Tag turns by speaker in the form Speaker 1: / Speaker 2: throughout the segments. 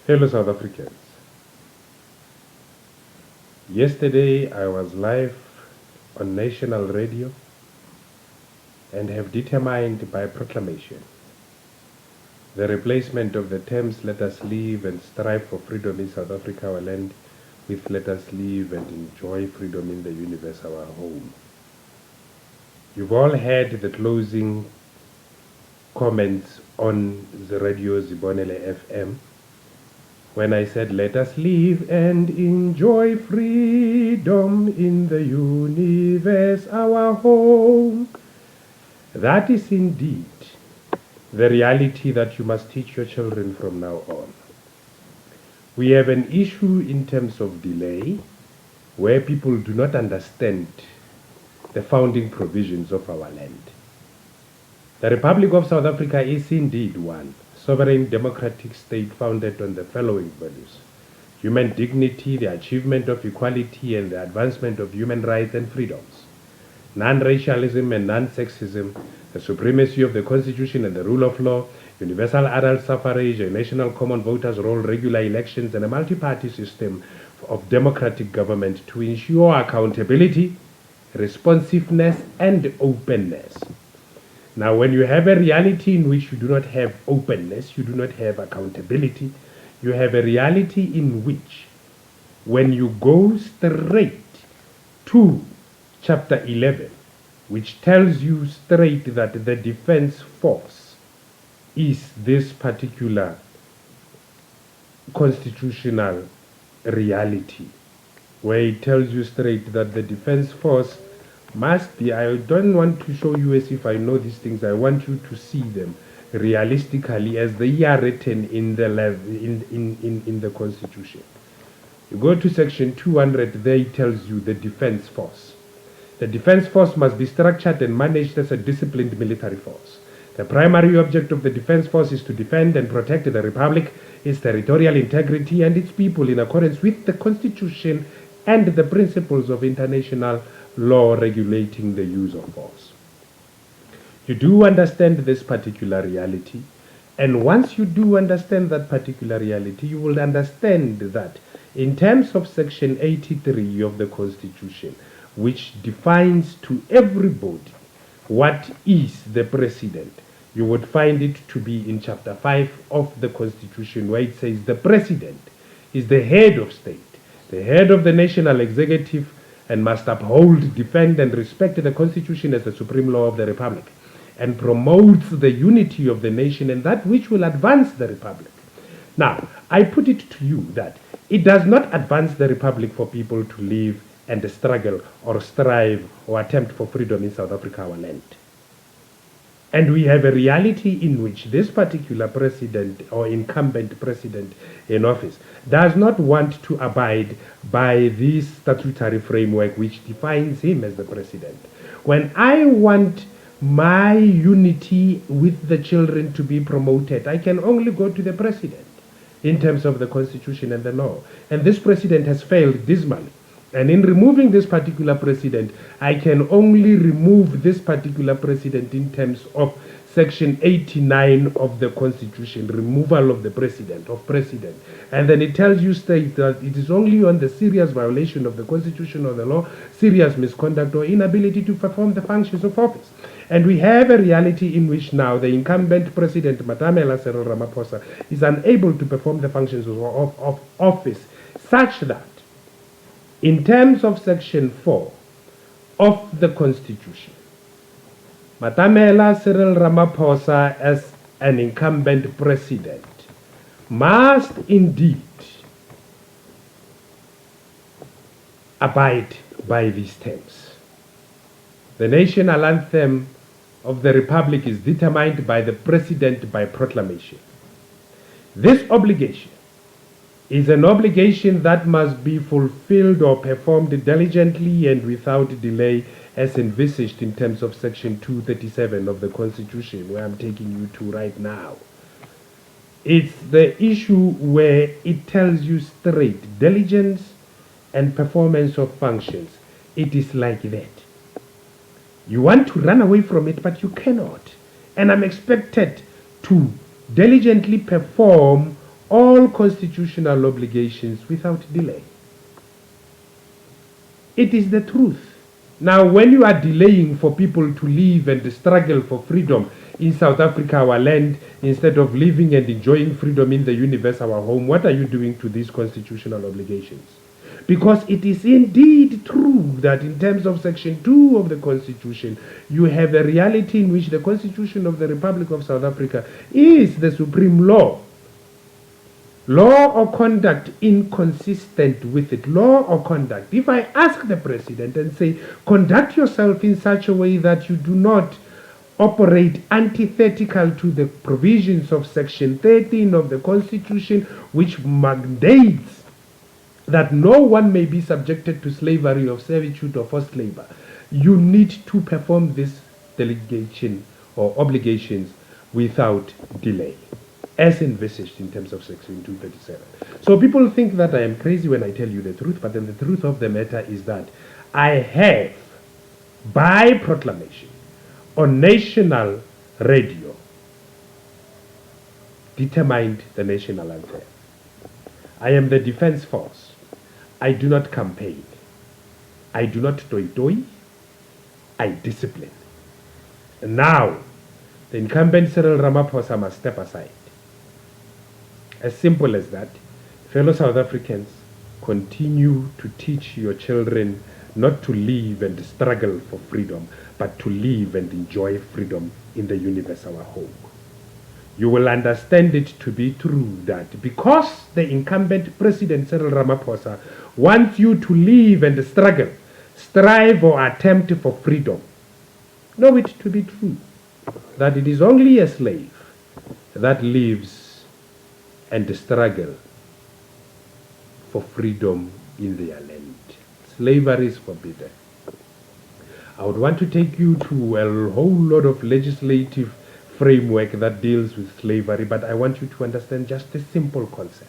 Speaker 1: Fellow South Africans, yesterday I was live on national radio and have determined by proclamation the replacement of the terms "let us live and strive for freedom in South Africa, our land," with "let us live and enjoy freedom in the universe, our home." You've all heard the closing comments on the radio Zibonele FM when I said, "Let us live and enjoy freedom in the universe, our home." That is indeed the reality that you must teach your children from now on. We have an issue in terms of delay where people do not understand the founding provisions of our land. The Republic of South Africa is indeed one sovereign democratic state founded on the following values: human dignity, the achievement of equality, and the advancement of human rights and freedoms, non-racialism and non-sexism, the supremacy of the Constitution and the rule of law, universal adult suffrage, a national common voters' roll, regular elections, and a multi-party system of democratic government to ensure accountability, responsiveness, and openness. Now, when you have a reality in which you do not have openness, you do not have accountability, you have a reality in which, when you go straight to chapter 11, which tells you straight that the defense force is this particular constitutional reality, where it tells you straight that the defense force must be, I don't want to show you as if I know these things, I want you to see them realistically as they are written in the in the Constitution. You go to section 200, there it tells you the defense force. The defense force must be structured and managed as a disciplined military force. The primary object of the defense force is to defend and protect the Republic, its territorial integrity, and its people in accordance with the Constitution and the principles of international law regulating the use of force. You do understand this particular reality, and once you do understand that particular reality, you will understand that in terms of section 83 of the Constitution, which defines to everybody what is the president, you would find it to be in chapter 5 of the Constitution, where it says the president is the head of state, the head of the national executive, and must uphold, defend, and respect the Constitution as the supreme law of the Republic, and promotes the unity of the nation and that which will advance the Republic. Now, I put it to you that it does not advance the Republic for people to live and struggle or strive or attempt for freedom in South Africa, our land. And we have a reality in which this particular president or incumbent president in office does not want to abide by this statutory framework which defines him as the president. When I want my unity with the children to be promoted, I can only go to the president in terms of the Constitution and the law. And this president has failed dismally. And in removing this particular president, I can only remove this particular president in terms of section 89 of the Constitution, removal of the president, And then it tells you straight that it is only on the serious violation of the Constitution or the law, serious misconduct or inability to perform the functions of office. And we have a reality in which now the incumbent president, Matamela Cyril Ramaphosa, is unable to perform the functions of office, such that in terms of section 4 of the Constitution, Matamela Cyril Ramaphosa as an incumbent president must indeed abide by these terms. The national anthem of the Republic is determined by the President by proclamation. This obligation is an obligation that must be fulfilled or performed diligently and without delay as envisaged in terms of section 237 of the Constitution, where I'm taking you to right now. It's the issue where it tells you straight diligence and performance of functions. It is like that. You want to run away from it, but you cannot. And I'm expected to diligently perform all constitutional obligations without delay. It is the truth. Now, when you are delaying for people to live and struggle for freedom in South Africa, our land, instead of living and enjoying freedom in the universe, our home, what are you doing to these constitutional obligations? Because it is indeed true that in terms of Section 2 of the Constitution, you have a reality in which the Constitution of the Republic of South Africa is the supreme law. Law or conduct inconsistent with it. Law or conduct. If I ask the president and say, conduct yourself in such a way that you do not operate antithetical to the provisions of Section 13 of the Constitution, which mandates that no one may be subjected to slavery of servitude or forced labor, you need to perform this delegation or obligations without delay, as envisaged in terms of Section 237. So people think that I am crazy when I tell you the truth, but then the truth of the matter is that I have, by proclamation, on national radio, determined the national anthem. I am the defense force. I do not campaign. I do not toy-toy. I discipline. And now, the incumbent Cyril Ramaphosa must step aside. As simple as that. Fellow South Africans, continue to teach your children not to live and struggle for freedom, but to live and enjoy freedom in the universe, our home. You will understand it to be true that because the incumbent President Cyril Ramaphosa wants you to live and struggle, strive or attempt for freedom, know it to be true that it is only a slave that lives and struggle for freedom in their land. Slavery is forbidden. I would want to take you to a whole lot of legislative framework that deals with slavery, but I want you to understand just a simple concept.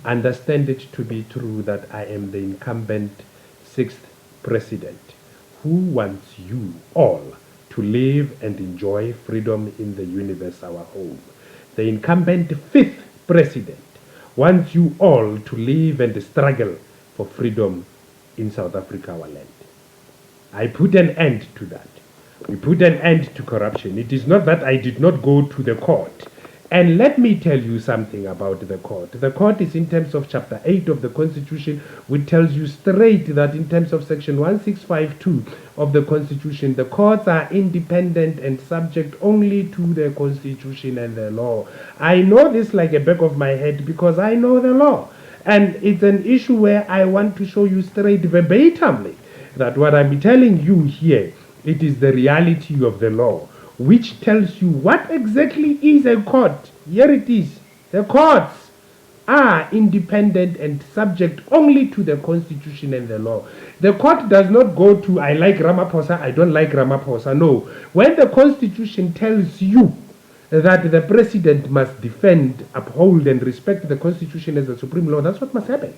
Speaker 1: Understand it to be true that I am the incumbent 6th president who wants you all to live and enjoy freedom in the universe, our home. The incumbent 5th president wants you all to live and struggle for freedom in South Africa, our land. I put an end to that. We put an end to corruption. It is not that I did not go to the court. And let me tell you something about the court. The court is in terms of Chapter 8 of the Constitution, which tells you straight that in terms of Section 1652 of the Constitution, the courts are independent and subject only to the Constitution and the law. I know this like a back of my head because I know the law. And it's an issue where I want to show you straight verbatimly that what I'm telling you here, it is the reality of the law, which tells you what exactly is a court. Here it is. The courts are independent and subject only to the Constitution and the law. The court does not go to, I like Ramaphosa, I don't like Ramaphosa. No. When the Constitution tells you that the president must defend, uphold, and respect the Constitution as the supreme law, that's what must happen.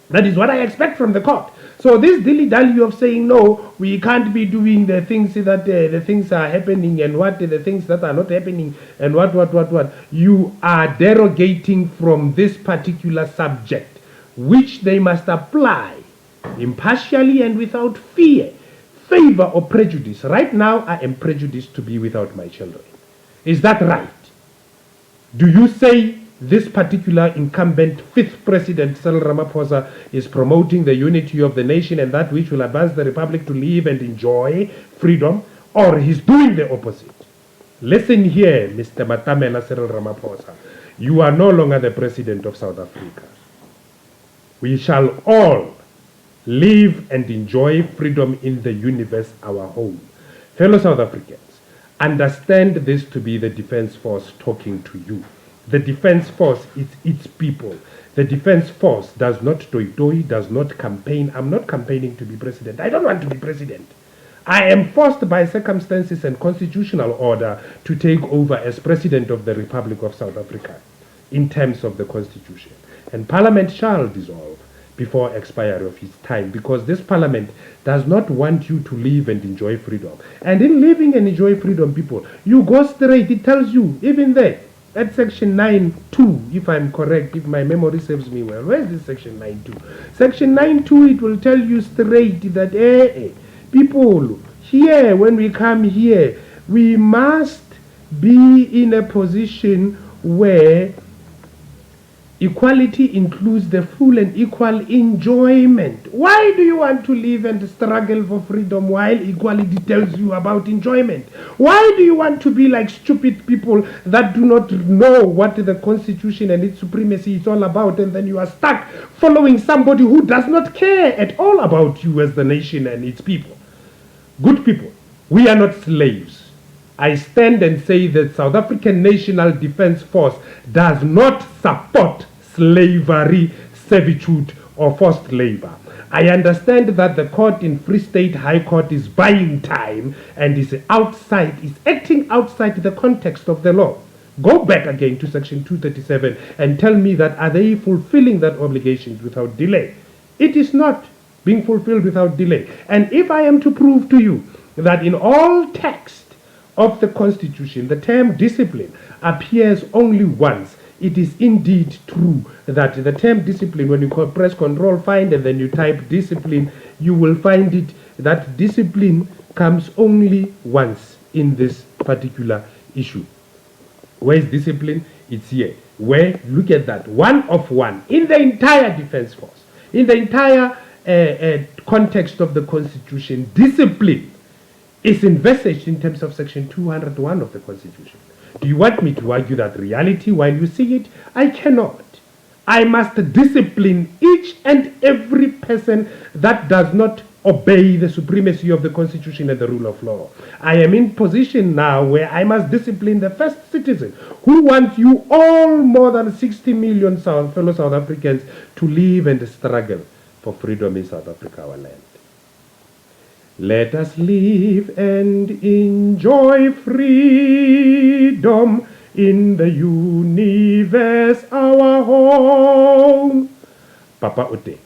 Speaker 1: That is what I expect from the court. So this dilly-dally of saying, no, we can't be doing the things that the things are happening and what the things that are not happening and what. You are derogating from this particular subject, which they must apply impartially and without fear, favor or prejudice. Right now, I am prejudiced to be without my children. Is that right? Do you say this particular incumbent 5th president, Cyril Ramaphosa, is promoting the unity of the nation and that which will advance the republic to live and enjoy freedom, or he's doing the opposite? Listen here, Mr. Matamela Cyril Ramaphosa. You are no longer the president of South Africa. We shall all live and enjoy freedom in the universe, our home. Fellow South Africans, understand this to be the defense force talking to you. The defense force is its people. The defense force does not toy-toy, does not campaign. I'm not campaigning to be president. I don't want to be president. I am forced by circumstances and constitutional order to take over as president of the Republic of South Africa in terms of the Constitution. And Parliament shall dissolve before expiry of its time, because this Parliament does not want you to live and enjoy freedom. And in living and enjoy freedom, people, you go straight. It tells you, even there, at section 9.2, if I'm correct, if my memory serves me well. Where is this section 9.2? Section 9.2, it will tell you straight that, people, here, when we come here, we must be in a position where equality includes the full and equal enjoyment. Why do you want to live and struggle for freedom while equality tells you about enjoyment? Why do you want to be like stupid people that do not know what the Constitution and its supremacy is all about, and then you are stuck following somebody who does not care at all about you as the nation and its people? Good people, we are not slaves. I stand and say that South African National Defence Force does not support slavery, servitude, or forced labor. I understand that the court in Free State High Court is buying time and is acting outside the context of the law. Go back again to section 237 and tell me that are they fulfilling that obligation without delay? It is not being fulfilled without delay. And if I am to prove to you that in all text of the Constitution, the term discipline appears only once, it is indeed true that the term discipline, when you press Control Find and then you type discipline, you will find it that discipline comes only once in this particular issue. Where is discipline? It's here. Where, look at that, one of one in the entire defense force, in the entire context of the Constitution. Discipline is envisaged in terms of section 201 of the Constitution. Do you want me to argue that reality while you see it? I cannot. I must discipline each and every person that does not obey the supremacy of the Constitution and the rule of law. I am in position now where I must discipline the first citizen who wants you all, more than 60 million fellow South Africans, to live and struggle for freedom in South Africa, our land. Let us live and enjoy freedom in the universe, our home. Papa O Teng.